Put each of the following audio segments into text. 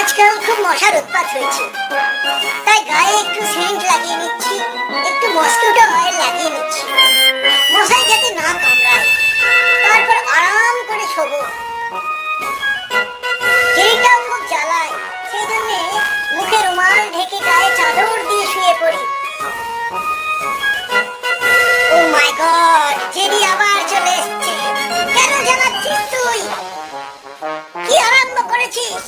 আজকাল খুব মশার উৎপাত হয়েছে, তাই গায়ে একটু সেন্ট লাগিয়ে নিচ্ছি, একটু মসকিউটো অয়েল লাগিয়ে নিচ্ছি, মশাই যাতে না কামড়ায়। তারপর আরাম করে শোবো। জেরিটাও খুব জ্বালায়, সেই জন্য মুখে রুমাল ঢেকে গায়ে চাদর দিয়ে শুয়ে পড়ি। ও মাই গড, জেরি আবার চলে এসেছে। কেন জ্বালাচ্ছিস তুই? কি আরম্ভ করেছিস?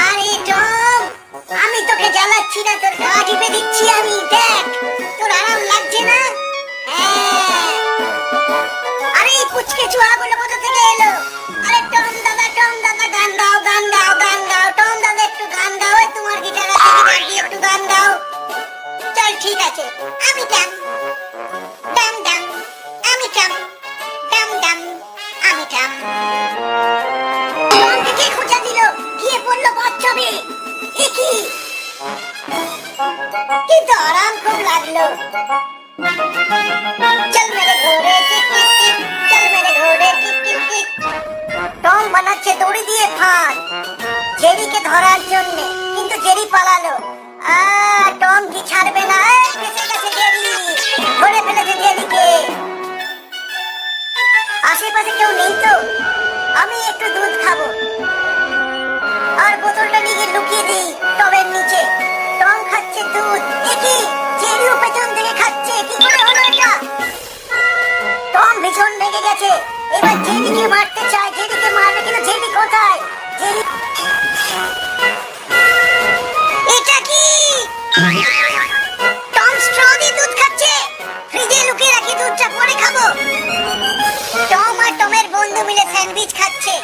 আরে টম, আমি তোকে জ্বালাচ্ছি না, তোর গা টিপে দিচ্ছি আমি। দেখ, তোর আরাম লাগছে না? হ্যাঁ। আরে এই পুচকে চুয়াগুলো কোথা থেকে এলো? আরে টম দাদা গান গাও, গান গাও, গান গাও। টম দাদা একটু গান গাও, তোমার গিটার আছে, গিটার দিয়ে একটু গান গাও। চল ঠিক আছে, আমি টম টম টম, আমি টম টম টম, আমি টম। টমকে কে খোঁজা দিল? গিয়ে পড়লো বাথটবে। কি কিন্তু আরাম খুব লাগলো। চল মেরে ঘোড়ে টিক টিক টিক, চল মেরে ঘোড়ে টিক টিক টিক। টম বানাচ্ছে দড়ি দিয়ে ফাঁদ জেরিকে ধরার জন্য, কিন্তু জেরি পালালো। টম কি ছাড়বে না? ফেসে গেছে জেরি, ধরে ফেলেছে জেরিকে। আশেপাশে কেউ নেই তো? আমি একটু দুধ খাবো, আর বোতলটা নিয়ে লুকিয়ে দিই টবের নিচে। টম খাচ্ছে দুধ। কি জেরিও পেছন থেকে খাচ্ছে, কি করে হলো এটা? টম ভীষণ রেগে গেছে, এবার জেরিকে মারতে চায়। জেরিকে মারবে, কিন্তু জেরি কোথায়? জেরি, এটা কি? টম স্ট্র দিয়ে দুধ খাচ্ছে। ফ্রিজে লুকিয়ে রাখি দুধটা, পরে খাবো। টম আর টমের বন্ধু মিলে স্যান্ডউইচ খাচ্ছে।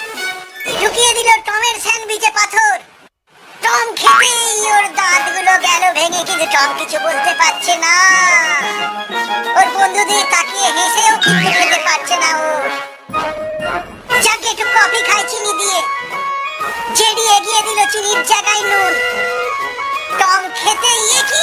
ঢুকিয়ে দিল টমের স্যান্ডউইচে পাথর। টম খেতেই ওর দাঁতগুলো গেল ভেঙে, কিন্তু টম কিছু বলতে পারছে না। ওর বন্ধুদের তাকিয়ে হেসেও কিছু খেতে পারছে না ও। যাকে একটু কফি খাই চিনি দিয়ে। জেরি এগিয়ে দিল চিনির জায়গায় নুন। টম খেতে কি